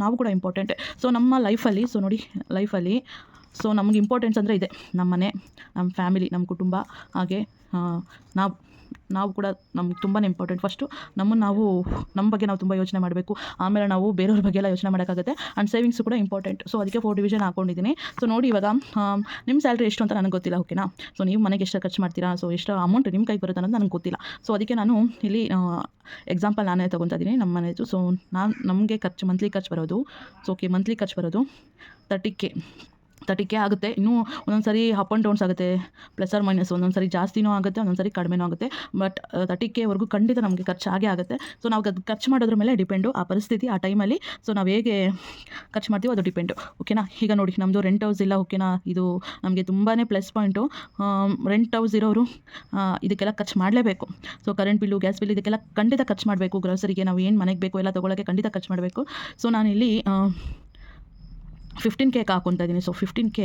ನಾವು ಕೂಡ ಇಂಪಾರ್ಟೆಂಟ್. ಸೊ ನಮ್ಮ ಲೈಫಲ್ಲಿ ಸೊ ನಮಗೆ ಇಂಪಾರ್ಟೆನ್ಸ್ ಅಂದರೆ ಇದೆ, ನಮ್ಮ ಮನೆ, ನಮ್ಮ ಫ್ಯಾಮಿಲಿ, ನಮ್ಮ ಕುಟುಂಬ. ಹಾಗೆ ನಾವು ಕೂಡ ನಮ್ಗೆ ತುಂಬಾ ಇಂಪಾರ್ಟೆಂಟ್. ಫಸ್ಟು ನಮ್ಮ ಬಗ್ಗೆ ನಾವು ತುಂಬ ಯೋಚನೆ ಮಾಡಬೇಕು. ಆಮೇಲೆ ನಾವು ಬೇರೆಯವ್ರ ಬಗ್ಗೆ ಎಲ್ಲ ಯೋಚನೆ ಮಾಡೋಕ್ಕಾಗುತ್ತೆ. ಆ್ಯಂಡ್ ಸೇವಿಂಗ್ಸು ಕೂಡ ಇಂಪಾರ್ಟೆಂಟ್. ಸೊ ಅದಕ್ಕೆ 4 ಡಿವಿಷನ್ ಹಾಕ್ಕೊಂಡಿದ್ದೀನಿ. ಸೊ ನೋಡಿ, ಇವಾಗ ನಿಮ್ಮ ಸ್ಯಾಲ್ರಿ ಎಷ್ಟು ಅಂತ ನನಗೆ ಗೊತ್ತಿಲ್ಲ, ಓಕೆನಾ. ಸೊ ನೀವು ಮನೆಗೆ ಎಷ್ಟು ಖರ್ಚು ಮಾಡ್ತೀರಾ, ಸೊ ಎಷ್ಟು ಅಮೌಂಟ್ ನಿಮ್ಮ ಕೈಗೆ ಬರುತ್ತೆ ಅನ್ನೋದು ನನಗೆ ಗೊತ್ತಿಲ್ಲ. ಸೊ ಅದಕ್ಕೆ ನಾನು ಇಲ್ಲಿ ಎಕ್ಸಾಂಪಲ್ ನಾನೇ ತೊಗೊತಾ ಇದ್ದೀನಿ, ನಮ್ಮ ಮನೆಯದು. ಸೊ ನಮಗೆ ಮಂತ್ಲಿ ಖರ್ಚು ಬರೋದು 30K ಆಗುತ್ತೆ. ಇನ್ನೂ ಒಂದೊಂದು ಸಾರಿ ಅಪ್ ಆ್ಯಂಡ್ ಡೌನ್ಸ್ ಆಗುತ್ತೆ, ಪ್ಲಸ್ ಆರ್ ಮೈನಸ್. ಒಂದೊಂದು ಸಾರಿ ಜಾಸ್ತಿನೂ ಆಗುತ್ತೆ, ಒಂದೊಂದು ಸಾರಿ ಕಡಿಮೆನೂ ಆಗುತ್ತೆ. ಬಟ್ 30Kವರೆಗೂ ಖಂಡಿತ ನಮಗೆ ಖರ್ಚು ಆಗುತ್ತೆ. ಸೊ ನಾವು ಅದು ಖರ್ಚು ಮಾಡೋದ್ರ ಮೇಲೆ ಡಿಪೆಂಡು, ಆ ಪರಿಸ್ಥಿತಿ, ಆ ಟೈಮಲ್ಲಿ. ಸೊ ನಾವು ಹೇಗೆ ಖರ್ಚು ಮಾಡ್ತೀವೋ ಅದು ಡಿಪೆಂಡು, ಓಕೆನಾ. ಈಗ ನೋಡಿ, ನಮ್ಮದು ರೆಂಟ್ ಹೌಸ್ ಇಲ್ಲ, ಓಕೆನಾ. ಇದು ನಮಗೆ ತುಂಬಾ ಪ್ಲಸ್ ಪಾಯಿಂಟು. ರೆಂಟ್ ಹೌಸ್ ಇರೋರು ಇದಕ್ಕೆಲ್ಲ ಖರ್ಚು ಮಾಡಲೇಬೇಕು. So current bill, gas bill, ಇದಕ್ಕೆಲ್ಲ ಖಂಡಿತ ಖರ್ಚು ಮಾಡಬೇಕು. ಗ್ರೋಸರಿಗೆ ನಾವು ಏನು ಮನೆಗೆ ಬೇಕು ಎಲ್ಲ ತೊಗೊಳಕ್ಕೆ ಖಂಡಿತ ಖರ್ಚು ಮಾಡಬೇಕು. ಸೊ ನಾನಿಲ್ಲಿ 15K ಹಾಕ್ಕೊತಾ ಇದ್ದೀನಿ. ಸೊ 15K,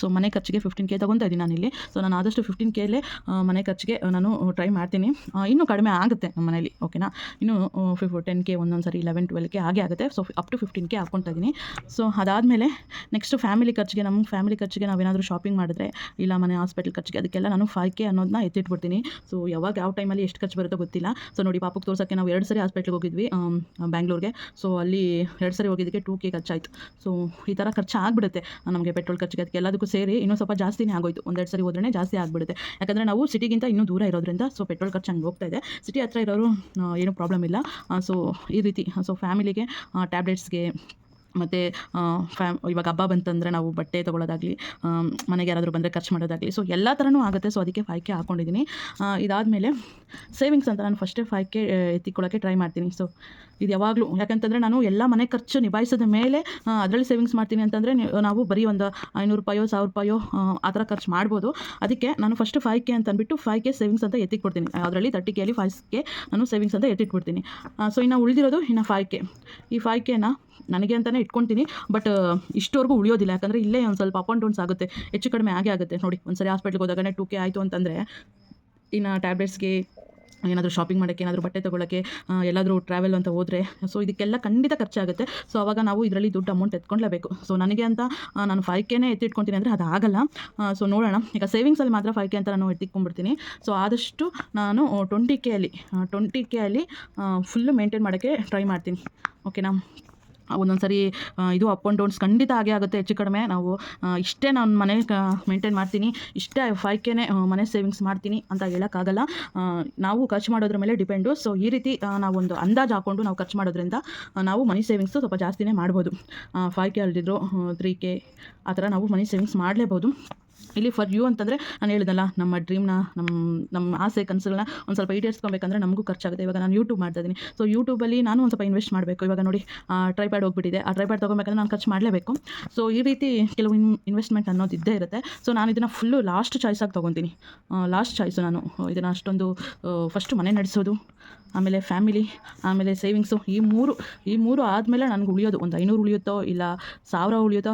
ಸೊ ಮನೆ ಖರ್ಚಿಗೆ 15K ತೊಗೊತಾ ಇದ್ದೀನಿ ನಾನಿಲ್ಲಿ. ಸೊ ನಾನು ಆದಷ್ಟು 15Kಲೇ ಮನೆ ಖರ್ಚಿಗೆ ನಾನು ಟ್ರೈ ಮಾಡ್ತೀನಿ. ಇನ್ನೂ ಕಡಿಮೆ ಆಗುತ್ತೆ ನಮ್ಮ ಮನೇಲಿ, ಓಕೆನಾ. ಇನ್ನೂ 10K, ಒಂದೊಂದು ಸಾರಿ 11-12K ಹಾಗೆ ಆಗುತ್ತೆ. ಸೊ ಅಪ್ ಟು 15K ಹಾಕ್ಕೊತಾ ಇದ್ದೀನಿ. ಸೊ ಅದಾದಮೇಲೆ ನೆಕ್ಸ್ಟು ಫ್ಯಾಮಿಲಿ ಖರ್ಚಿಗೆ ನಾವೇನಾದರೂ ಶಾಪಿಂಗ್ ಮಾಡಿದ್ರೆ, ಇಲ್ಲ ಮನೆ ಹಾಸ್ಪಿಟಲ್ ಖರ್ಚಿಗೆ, ಅದಕ್ಕೆಲ್ಲ ನಾನು 5K ಅನ್ನೋದನ್ನ ಎತ್ತಿಟ್ಬಿಡ್ತೀನಿ. ಸೊ ಯಾವ ಟೈಮಲ್ಲಿ ಎಷ್ಟು ಖರ್ಚು ಬರುತ್ತೋ ಗೊತ್ತಿಲ್ಲ. ಸೊ ನೋಡಿ, ಪಾಪಕ್ಕೆ ತೋರ್ಸೋಕ್ಕೆ ನಾವು 2 ಸರಿ ಹಾಸ್ಪಿಟ್ಲಿಗೆ ಹೋಗಿದ್ವಿ, ಬ್ಯಾಂಗ್ಳೂರಿಗೆ. ಸೊ ಅಲ್ಲಿ 2 ಸರಿ ಹೋಗಿದ್ದಕ್ಕೆ 2K ಖರ್ಚಾಯಿತು. ಸೊ ಈ ಥರ ಖರ್ಚು ಆಗಿಬಿಡುತ್ತೆ ನಮಗೆ. ಪೆಟ್ರೋಲ್ ಖರ್ಚಿಗೆ ಅದಕ್ಕೆ ಎಲ್ಲದಕ್ಕೂ ಸೇರಿ ಇನ್ನೂ ಸ್ವಲ್ಪ ಜಾಸ್ತಿನೇ ಆಗೋಯ್ತು. 1-2 ಸರಿ ಹೋದ್ರೆ ಜಾಸ್ತಿ ಆಗಿಬಿಡುತ್ತೆ. ಯಾಕಂದರೆ ನಾವು ಸಿಟಿಗಿಂತ ಇನ್ನೂ ದೂರ ಇರೋದ್ರಿಂದ ಸೊ ಪೆಟ್ರೋಲ್ ಖರ್ಚು ಹಂಗೆ ಹೋಗ್ತಾ ಇದೆ. ಸಿಟಿ ಹತ್ರ ಇರೋರು ಏನೂ ಪ್ರಾಬ್ಲಮ್ ಇಲ್ಲ. ಸೊ ಈ ರೀತಿ ಸೊ ಫ್ಯಾಮಿಲಿಗೆ ಟ್ಯಾಬ್ಲೆಟ್ಸ್ಗೆ, ಮತ್ತು ಇವಾಗ ಹಬ್ಬ ಬಂತಂದರೆ ನಾವು ಬಟ್ಟೆ ತೊಗೊಳ್ಳೋದಾಗಲಿ, ಮನೆಗೆ ಯಾರಾದರೂ ಬಂದರೆ ಖರ್ಚು ಮಾಡೋದಾಗಲಿ, ಸೊ ಎಲ್ಲ ಥರನೂ ಆಗುತ್ತೆ. ಸೊ ಅದಕ್ಕೆ 5K ಹಾಕ್ಕೊಂಡಿದ್ದೀನಿ. ಇದಾದಮೇಲೆ ಸೇವಿಂಗ್ಸ್ ಅಂತ ನಾನು ಫಸ್ಟೇ 5K ಎತ್ತಿಕೊಳ್ಳೋಕ್ಕೆ ಟ್ರೈ ಮಾಡ್ತೀನಿ. ಸೊ ಇದು ಯಾವಾಗಲೂ, ಯಾಕಂತಂದರೆ ನಾನು ಎಲ್ಲ ಮನೆ ಖರ್ಚು ನಿಭಾಯಿಸಿದ ಮೇಲೆ ಅದರಲ್ಲಿ ಸೇವಿಂಗ್ಸ್ ಮಾಡ್ತೀನಿ ಅಂತಂದರೆ ನಾವು ಬರೀ ಒಂದು ₹500, ₹1000 ಆ ಥರ ಖರ್ಚು ಮಾಡ್ಬೋದು. ಅದಕ್ಕೆ ನಾನು ಫಸ್ಟು 5K ಅಂತ ಅಂದ್ಬಿಟ್ಟು 5K ಸೇವಿಂಗ್ಸ್ ಅಂತ ಎತ್ತಿಟ್ಬಿಡ್ತೀನಿ. ಅದರಲ್ಲಿ 30Kಯಲ್ಲಿ 5K ನಾನು ಸೇವಿಂಗ್ಸ್ ಅಂತ ಎತ್ತಿಟ್ಬಿಡ್ತೀನಿ. ಸೊ ಇನ್ನು ಉಳಿದಿರೋದು ಇನ್ನು 5K. ಈ 5Kನ ನನಗೆ ಅಂತಲೇ ಇಟ್ಕೊತೀನಿ. ಬಟ್ ಇಷ್ಟವರೆಗೂ ಉಳಿಯೋದಿಲ್ಲ, ಯಾಕಂದರೆ ಇಲ್ಲೇ ಒಂದು ಸ್ವಲ್ಪ ಅಪ್ ಆ್ಯಂಡ್ ಡೌನ್ಸ್ ಆಗುತ್ತೆ, ಹೆಚ್ಚು ಕಡಿಮೆ ಆಗುತ್ತೆ. ನೋಡಿ, ಒಂದು ಸರಿ ಹಾಸ್ಪಿಟ್ಲಿಗೆ ಹೋದಾಗನೇ 2K ಆಯಿತು ಅಂತಂದರೆ, ಇನ್ನು ಟ್ಯಾಬ್ಲೆಟ್ಸ್ಗೆ, ಏನಾದರೂ ಶಾಪಿಂಗ್ ಮಾಡೋಕ್ಕೆ, ಏನಾದರೂ ಬಟ್ಟೆ ತೊಗೊಳ್ಳೋಕ್ಕೆ, ಎಲ್ಲಾದರೂ ಟ್ರಾವೆಲ್ ಅಂತ ಹೋದರೆ, ಸೊ ಇದಕ್ಕೆಲ್ಲ ಖಂಡಿತ ಖರ್ಚಾಗುತ್ತೆ. ಸೊ ಆವಾಗ ನಾವು ಇದರಲ್ಲಿ ದುಡ್ಡು ಅಮೌಂಟ್ ಎತ್ಕೊಳ್ಲೇಬೇಕು. ಸೊ ನನಗೆ ಅಂತ ನಾನು 5Kನೇ ಎತ್ತಿಟ್ಕೊತೀನಿ ಅಂದರೆ ಅದು ಆಗಲ್ಲ. ಸೊ ನೋಡೋಣ, ಈಗ ಸೇವಿಂಗ್ಸಲ್ಲಿ ಮಾತ್ರ 5K ಅಂತ ನಾನು ಎತ್ತಿಟ್ಕೊಂಡ್ಬಿಡ್ತೀನಿ. ಸೊ ಆದಷ್ಟು ನಾನು 20Kಯಲ್ಲಿ ಫುಲ್ಲು ಮೇಂಟೈನ್ ಮಾಡೋಕ್ಕೆ ಟ್ರೈ ಮಾಡ್ತೀನಿ, ಓಕೆನಾ. ಒಂದೊಂದು ಸರಿ ಇದು ಅಪ್ ಆ್ಯಂಡ್ ಡೌನ್ಸ್ ಖಂಡಿತ ಆಗುತ್ತೆ, ಹೆಚ್ಚು ಕಡಿಮೆ. ನಾವು ಇಷ್ಟೇ ನಾನು ಮನೆ ಮೇಂಟೈನ್ ಮಾಡ್ತೀನಿ, ಇಷ್ಟೇ 5Kನೇ ಮನೆ ಸೇವಿಂಗ್ಸ್ ಮಾಡ್ತೀನಿ ಅಂತ ಹೇಳೋಕ್ಕಾಗಲ್ಲ. ನಾವು ಖರ್ಚು ಮಾಡೋದ್ರ ಮೇಲೆ ಡಿಪೆಂಡು. ಸೊ ಈ ರೀತಿ ನಾವೊಂದು ಅಂದಾಜು ಹಾಕ್ಕೊಂಡು ನಾವು ಖರ್ಚು ಮಾಡೋದ್ರಿಂದ ನಾವು ಮನಿ ಸೇವಿಂಗ್ಸು ಸ್ವಲ್ಪ ಜಾಸ್ತಿನೇ ಮಾಡ್ಬೋದು. 5K ಅಲ್ದಿದ್ರು 3K ಆ ಥರ ನಾವು ಮನಿ ಸೇವಿಂಗ್ಸ್ ಮಾಡಲೇಬೋದು. ಇಲ್ಲಿ ಫಾರ್ ಯು ಅಂತಂದರೆ ನಾನು ಹೇಳಿದಲ್ಲ, ನಮ್ಮ ಡ್ರೀಮ್ನ, ನಮ್ಮ ಆಸೆ ಕನಸುಗಳನ್ನ ಒಂದು ಸ್ವಲ್ಪ ಈಡೇರಿಸ್ಕೊಬೇಕಂದ್ರೆ ನಮಗೂ ಖರ್ಚಾಗುತ್ತೆ. ಇವಾಗ ನಾನು ಯೂಟ್ಯೂಬ್ ಮಾಡ್ತಾಯಿದ್ದೀನಿ. ಸೊ ಯೂಟ್ಯೂಬಲ್ಲಿ ನಾನು ಒಂದು ಸ್ವಲ್ಪ ಇನ್ವೆಸ್ಟ್ ಮಾಡಬೇಕು. ಇವಾಗ ನೋಡಿ, ಟ್ರೈಪ್ಯಾಡ್ ಹೋಗ್ಬಿಟ್ಟಿದೆ. ಆ ಟ್ರೈಪ್ಯಾಡ್ ತೊಗೊಬೇಕಂದ್ರೆ ನಾನು ಖರ್ಚು ಮಾಡಲೇಬೇಕು. ಸೊ ಈ ರೀತಿ ಕೆಲವು ಇನ್ವೆಸ್ಟ್ಮೆಂಟ್ ಅನ್ನೋದು ಇದ್ದೇ ಇರುತ್ತೆ. ಸೊ ನಾನು ಇದನ್ನು ಫುಲ್ಲು ಲಾಸ್ಟ್ ಚಾಯ್ಸಾಗಿ ತೊಗೊತೀನಿ. ಲಾಸ್ಟ್ ಚಾಯ್ಸು ನಾನು ಇದನ್ನು ಅಷ್ಟೊಂದು ಫಸ್ಟು ಮನೆ ನಡೆಸೋದು, ಆಮೇಲೆ ಫ್ಯಾಮಿಲಿ, ಆಮೇಲೆ ಸೇವಿಂಗ್ಸು, ಈ ಮೂರು ಆದಮೇಲೆ ನನಗೆ ಉಳಿಯೋದು ಒಂದು 500 ಉಳಿಯುತ್ತೋ ಇಲ್ಲ 1000 ಉಳಿಯುತ್ತೋ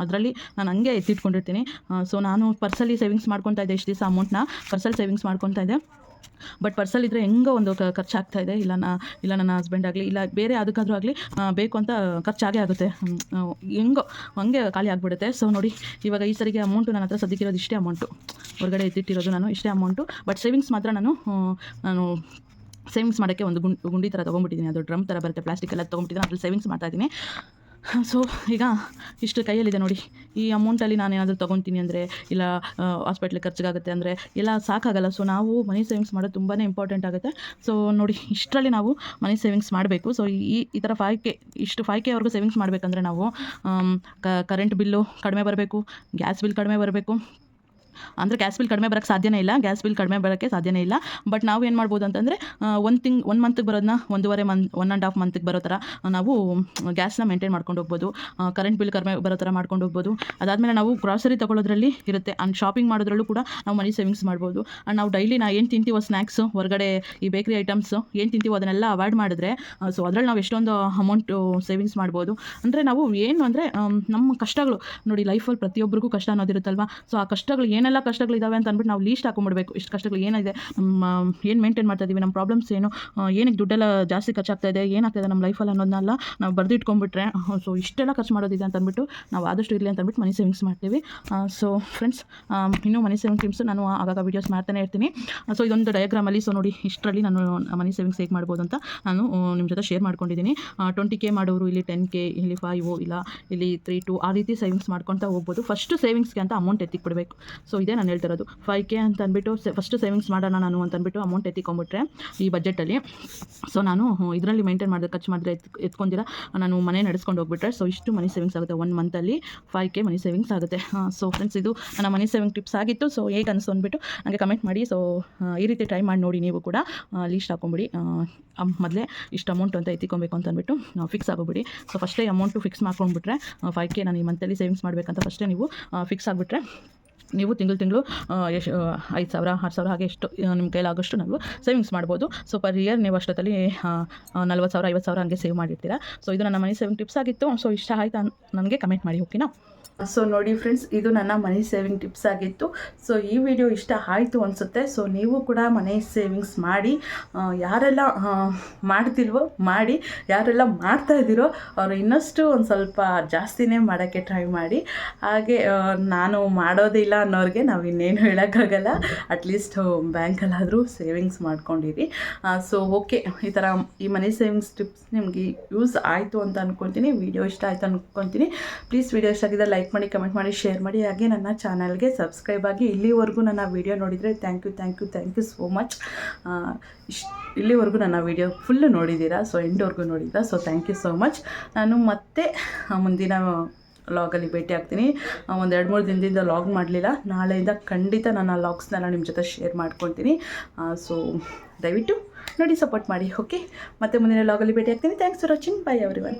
ಅದರಲ್ಲಿ ನಾನು ಹಂಗೆ ಎತ್ತಿಟ್ಕೊಂಡಿರ್ತೀನಿ. ಸೊ ನಾನು ಪರ್ಸಲ್ಲಿ ಸೇವಿಂಗ್ಸ್ ಮಾಡ್ಕೊತಾ ಇದ್ದೆ, ಇಷ್ಟು ದಿವಸ ಅಮೌಂಟ್ನ ಪರ್ಸಲ್ಲಿ ಸೇವಿಂಗ್ಸ್ ಮಾಡ್ಕೊತಾ ಇದ್ದೆ. ಬಟ್ ಪರ್ಸಲ್ಲಿದ್ದರೆ ಹೆಂಗೋ ಒಂದು ಖರ್ಚಾಗ್ತಾ ಇದೆ. ಇಲ್ಲ ನನ್ನ ಹಸ್ಬೆಂಡ್ ಆಗಲಿ, ಇಲ್ಲ ಬೇರೆ ಅದಕ್ಕಾದ್ರೂ ಆಗಲಿ ಬೇಕು ಅಂತ ಖರ್ಚಾಗೇ ಆಗುತ್ತೆ, ಹೆಂಗೋ ಹಂಗೆ ಖಾಲಿ ಆಗಿಬಿಡುತ್ತೆ. ಸೊ ನೋಡಿ, ಇವಾಗ ಈ ಸರಿಗೆ ಅಮೌಂಟು ನನ್ನ ಹತ್ರ ಸದ್ಯಕ್ಕಿರೋದು ಇಷ್ಟೇ ಅಮೌಂಟು, ಹೊರಗಡೆ ಎತ್ತಿಟ್ಟಿರೋದು ನಾನು ಇಷ್ಟೇ ಅಮೌಂಟು. ಬಟ್ ಸೇವಿಂಗ್ಸ್ ಮಾತ್ರ ನಾನು ಸೇವಿಂಗ್ಸ್ ಮಾಡೋಕ್ಕೆ ಒಂದು ಗುಂಡಿ ಥರ ತೊಗೊಂಡ್ಬಿಟ್ಟಿದ್ದೀನಿ. ಅದು ಡ್ರಮ್ ಥರ ಬರುತ್ತೆ, ಪ್ಲಾಸ್ಟಿಕ್ ಎಲ್ಲ ತೊಗೊಂಡ್ಬಿಟ್ಟಿದ್ದೀನಿ, ಅದ್ರಲ್ಲಿ ಸೇವಿಂಗ್ಸ್ ಮಾಡ್ತಾಯಿದ್ದೀನಿ. ಸೊ ಈಗ ಇಷ್ಟು ಕೈಯಲ್ಲಿದೆ ನೋಡಿ. ಈ ಅಮೌಂಟಲ್ಲಿ ನಾನು ಏನಾದರೂ ತೊಗೊತೀನಿ ಅಂದರೆ ಇಲ್ಲ ಹಾಸ್ಪಿಟ್ಲಿಗೆ ಖರ್ಚಿಗಾಗುತ್ತೆ ಅಂದರೆ ಎಲ್ಲ ಸಾಕಾಗಲ್ಲ. ಸೊ ನಾವು ಮನಿ ಸೇವಿಂಗ್ಸ್ ಮಾಡೋದು ತುಂಬಾ ಇಂಪಾರ್ಟೆಂಟ್ ಆಗುತ್ತೆ. ಸೊ ನೋಡಿ ಇಷ್ಟರಲ್ಲಿ ನಾವು ಮನಿ ಸೇವಿಂಗ್ಸ್ ಮಾಡಬೇಕು. ಸೊ ಈ ಥರ 5K ಇಷ್ಟು 5K ಸೇವಿಂಗ್ಸ್ ಮಾಡಬೇಕಂದ್ರೆ ನಾವು ಕರೆಂಟ್ ಬಿಲ್ಲು ಕಡಿಮೆ ಬರಬೇಕು, ಗ್ಯಾಸ್ ಬಿಲ್ ಕಡಿಮೆ ಬರಬೇಕು. ಅಂದರೆ ಗ್ಯಾಸ್ ಬಿಲ್ ಕಡಿಮೆ ಬರೋಕ್ಕೆ ಸಾಧ್ಯನೇ ಇಲ್ಲ, ಬಟ್ ನಾವು ಏನು ಮಾಡ್ಬೋದು ಅಂತಂದರೆ 1 ಮಂತ್ಗೆ ಬರೋದನ್ನ 1.5 ಮಂತ್ಗೆ ಬರೋ ಥರ ನಾವು ಗ್ಯಾಸ್ನ ಮೇಂಟೈನ್ ಮಾಡ್ಕೊಂಡು ಹೋಗ್ಬೋದು. ಕರೆಂಟ್ ಬಿಲ್ ಕಡಿಮೆ ಬರೋ ಥರ ಮಾಡ್ಕೊಂಡು ಹೋಗ್ಬೋದು. ಅದಾದಮೇಲೆ ನಾವು ಗ್ರಾಸರಿ ತೊಗೊಳ್ಳೋದ್ರಲ್ಲಿ ಇರುತ್ತೆ, ಆ್ಯಂಡ್ ಶಾಪಿಂಗ್ ಮಾಡೋದ್ರಲ್ಲೂ ಕೂಡ ನಾವು ಮನಿ ಸೇವಿಂಗ್ಸ್ ಮಾಡ್ಬೋದು. ಆ್ಯಂಡ್ ನಾವು ಡೈಲಿ ಏನು ತಿಂತೀವೋ ಸ್ನ್ಯಾಕ್ಸು, ಹೊರಗಡೆ ಈ ಬೇಕ್ರಿ ಐಟಮ್ಸು ಏನು ತಿಂತೀವೋ ಅದನ್ನೆಲ್ಲ ಅವಾಯ್ಡ್ ಮಾಡಿದ್ರೆ ಸೊ ಅದರಲ್ಲಿ ನಾವು ಎಷ್ಟೊಂದು ಅಮೌಂಟು ಸೇವಿಂಗ್ಸ್ ಮಾಡ್ಬೋದು. ಅಂದರೆ ನಾವು ಏನು ಅಂದರೆ ನಮ್ಮ ಕಷ್ಟಗಳು ನೋಡಿ, ಲೈಫಲ್ಲಿ ಪ್ರತಿಯೊಬ್ಬರಿಗೂ ಕಷ್ಟ ಅನ್ನೋದಿರುತ್ತಲ್ವ. ಸೊ ಆ ಕಷ್ಟಗಳು ಏನೆಲ್ಲ ಕಷ್ಟಗಳಿದ್ದಾವೆ ಅಂತ ಅಂದ್ಬಿಟ್ಟು ನಾವು ಲೀಸ್ಟ್ ಹಾಕೊಂಡ್ಬಿಡ್ಬೇಕು. ಇಷ್ಟು ಕಷ್ಟಗಳು ಏನಿದೆ, ಏನು ಮೇಂಟೈನ್ ಮಾಡ್ತಾ ಇದ್ದೀವಿ, ನಮ್ಮ ಪ್ರಾಬ್ಲಮ್ಸ್ ಏನು, ಏನಕ್ಕೆ ದುಡ್ಡೆಲ್ಲ ಜಾಸ್ತಿ ಖರ್ಚಾಗ್ತಾ ಇದೆ, ಏನಾಗ್ತಾಯಿದೆ ನಮ್ಮ ಲೈಫಲ್ಲಿ ಅನ್ನೋದನ್ನೆಲ್ಲ ನಾವು ಬರೆದಿಟ್ಕೊಂಡ್ಬಿಟ್ರೆ ಸೊ ಇಷ್ಟೆಲ್ಲ ಖರ್ಚು ಮಾಡೋದಿದೆ ಅಂತ ಅಂದ್ಬಿಟ್ಟು ನಾವು ಆದಷ್ಟು ಇರಲಿ ಅಂತ ಅಂದ್ಬಿಟ್ಟು ಮನಿ ಸೇವಿಂಗ್ಸ್ ಮಾಡ್ತೀವಿ. ಸೊ ಫ್ರೆಂಡ್ಸ್, ಇನ್ನೂ ಮನಿ ಸೇವಿಂಗ್ ಟಿಪ್ಸ್ ನಾನು ಆಗಾಗ ವೀಡಿಯೋಸ್ ಮಾಡ್ತಾನೆ ಇರ್ತೀನಿ. ಸೊ ಇದೊಂದು ಡಯಾಗ್ರಾಮಲ್ಲಿ ಸೊ ನೋಡಿ ಇಷ್ಟರಲ್ಲಿ ನಾನು ಮನಿ ಸೇವಿಂಗ್ಸ್ ಹೇಗೆ ಮಾಡ್ಬೋದು ಅಂತ ನಾನು ನಿಮ್ಮ ಜೊತೆ ಶೇರ್ ಮಾಡ್ಕೊಂಡಿದ್ದೀನಿ. 20K ಮಾಡೋರು ಇಲ್ಲಿ 10K, ಇಲ್ಲಿ 5 ಇಲ್ಲ ಇಲ್ಲಿ 3, 2 ಆ ರೀತಿ ಸೇವಿಂಗ್ಸ್ ಮಾಡ್ಕೊತಾ ಹೋಗ್ಬೋದು. ಫಸ್ಟು ಸೇವಿಂಗ್ಸ್ಗೆ ಅಂತ ಅಮೌಂಟ್ ಎತ್ತಿಕ್ಬಿಡಬೇಕು. ಸೊ ಇದೇ ನಾನು ಹೇಳ್ತಿರೋದು. 5K ಅಂತ ಅಂದ್ಬಿಟ್ಟು ಫಸ್ಟ್ ಸೇವಿಂಗ್ಸ್ ಮಾಡೋಣ ನಾನು ಅಂತ ಅಂದ್ಬಿಟ್ಟು ಅಮೌಂಟ್ ಎತ್ತಿಕೊಂಡ್ಬಿಟ್ರೆ ಈ ಬಜೆಟಲ್ಲಿ, ಸೊ ನಾನು ಇದರಲ್ಲಿ ಮೇಂಟೈನ್ ಮಾಡಿದ್ರೆ ಖರ್ಚು ಮಾಡಿದ್ರೆ ಎತ್ಕೊಂಡಿರ ನಾನು ಮನೆ ನಡೆಸ್ಕೊಂಡು ಹೋಗ್ಬಿಟ್ರೆ ಸೊ ಇಷ್ಟು ಮನಿ ಸೇವಿಂಗ್ಸ್ ಆಗುತ್ತೆ. 1 ಮಂತಲ್ಲಿ 5K ಮನಿ ಸೇವಿಂಗ್ಸ್ ಆಗುತ್ತೆ. ಸೊ ಫ್ರೆಂಡ್ಸ್, ಇದು ನನ್ನ ಮನಿ ಸೇವಿಂಗ್ ಟಿಪ್ಸ್ ಆಗಿತ್ತು. ಸೊ ಹೇಗೆ ಅನಿಸ್ತು ಅಂದ್ಬಿಟ್ಟು ನನಗೆ ಕಮೆಂಟ್ ಮಾಡಿ. ಸೊ ಈ ರೀತಿ ಟ್ರೈ ಮಾಡಿ ನೋಡಿ, ನೀವು ಕೂಡ ಲೀಸ್ಟ್ ಹಾಕೊಂಬಿಡಿ. ಮೊದಲೇ ಇಷ್ಟು ಅಮೌಂಟ್ ಅಂತ ಎತ್ತಿಕೊಬೇಕು ಅಂತ ಅಂದ್ಬಿಟ್ಟು ಫಿಕ್ಸ್ ಆಗೋಬಿಡಿ. ಸೊ ಫಸ್ಟೇ ಅಮೌಂಟು ಫಿಕ್ಸ್ ಮಾಡ್ಕೊಂಡ್ಬಿಟ್ರೆ 5K ನಾನು ಈ ಮಂತಲ್ಲಿ ಸೇವಿಂಗ್ಸ್ ಮಾಡಬೇಕಂತ ಫಸ್ಟೇ ನೀವು ಫಿಕ್ಸ್ ಆಗಿಬಿಟ್ರೆ ನೀವು ತಿಂಗಳು ಎಷ್ಟು 5,000 6,000 ಹಾಗೆ ಎಷ್ಟು ನಿಮ್ಮ ಕೈಲಾಗೋಷ್ಟು ನಾವು ಸೇವಿಂಗ್ಸ್ ಮಾಡ್ಬೋದು. ಸೊ ಪರ್ ಇಯರ್ ನೀವು ಅಷ್ಟೊತ್ತಲ್ಲಿ 40,000 50,000 ಹಂಗೆ ಸೇವ್ ಮಾಡಿರ್ತೀರಾ. ಸೊ ಇದು ನನ್ನ ಮನಿ ಸೇವಿಂಗ್ ಟಿಪ್ಸ್ ಆಗಿತ್ತು. ಸೊ ಇಷ್ಟ ಆಯ್ತಾ ನನಗೆ ಕಮೆಂಟ್ ಮಾಡಿ, ಓಕೆನಾ? ಸೊ ನೋಡಿ ಫ್ರೆಂಡ್ಸ್, ಇದು ನನ್ನ ಮನಿ ಸೇವಿಂಗ್ ಟಿಪ್ಸ್ ಆಗಿತ್ತು. ಸೊ ಈ ವಿಡಿಯೋ ಇಷ್ಟ ಆಯಿತು ಅನಿಸುತ್ತೆ. ಸೊ ನೀವು ಕೂಡ ಮನಿ ಸೇವಿಂಗ್ಸ್ ಮಾಡಿ. ಯಾರೆಲ್ಲ ಮಾಡ್ತಿಲ್ವೋ ಮಾಡಿ, ಯಾರೆಲ್ಲ ಮಾಡ್ತಾ ಇದ್ದೀರೋ ಅವರು ಇನ್ನಷ್ಟು ಒಂದು ಸ್ವಲ್ಪ ಜಾಸ್ತಿನೇ ಮಾಡೋಕ್ಕೆ ಟ್ರೈ ಮಾಡಿ. ಹಾಗೆ ನಾನು ಮಾಡೋದಿಲ್ಲ ಅನ್ನೋರಿಗೆ ನಾವು ಇನ್ನೇನು ಹೇಳೋಕ್ಕಾಗಲ್ಲ. ಅಟ್ಲೀಸ್ಟ್ ಬ್ಯಾಂಕಲ್ಲಾದರೂ ಸೇವಿಂಗ್ಸ್ ಮಾಡ್ಕೊಂಡಿರಿ. ಸೊ ಓಕೆ, ಈ ಥರ ಈ ಮನಿ ಸೇವಿಂಗ್ಸ್ ಟಿಪ್ಸ್ ನಿಮಗೆ ಯೂಸ್ ಆಯಿತು ಅಂತ ಅಂದ್ಕೊತೀನಿ. ವಿಡಿಯೋ ಇಷ್ಟ ಆಯಿತು ಅಂದ್ಕೊತೀನಿ. ಪ್ಲೀಸ್ ವಿಡಿಯೋ ಇಷ್ಟ ಆಗಿದ್ದರೆ ಲೈಕ್ ಮಾಡಿ, ಕಮೆಂಟ್ ಮಾಡಿ, ಶೇರ್ ಮಾಡಿ. ಹಾಗೆ ನನ್ನ ಚಾನಲ್ಗೆ ಸಬ್ಸ್ಕ್ರೈಬ್ ಆಗಿ. ಇಲ್ಲಿವರೆಗೂ ನನ್ನ ವಿಡಿಯೋ ನೋಡಿದರೆ ಥ್ಯಾಂಕ್ ಯು ಸೋ ಮಚ್. ಇಲ್ಲಿವರೆಗೂ ನನ್ನ ವಿಡಿಯೋ ಫುಲ್ಲು ನೋಡಿದ್ದೀರಾ, ಸೊ ಎಂಡ್ವರೆಗೂ ನೋಡಿದ್ದೀರಾ. So thank you so much. ನಾನು ಮತ್ತೆ ಮುಂದಿನ ಲಾಗಲ್ಲಿ ಭೇಟಿ ಆಗ್ತೀನಿ. 1-2-3 ದಿನದಿಂದ ಲಾಗ್ ಮಾಡಲಿಲ್ಲ. ನಾಳೆಯಿಂದ ಖಂಡಿತ ನನ್ನ ಲಾಗ್ಸ್ನೆಲ್ಲ ನಿಮ್ಮ ಜೊತೆ ಶೇರ್ ಮಾಡ್ಕೊಳ್ತೀನಿ. ಸೊ ದಯವಿಟ್ಟು ನೋಡಿ, ಸಪೋರ್ಟ್ ಮಾಡಿ. ಓಕೆ, ಮತ್ತೆ ಮುಂದಿನ ಲಾಗಲ್ಲಿ ಭೇಟಿ ಆಗ್ತೀನಿ. Thanks for watching. By everyone.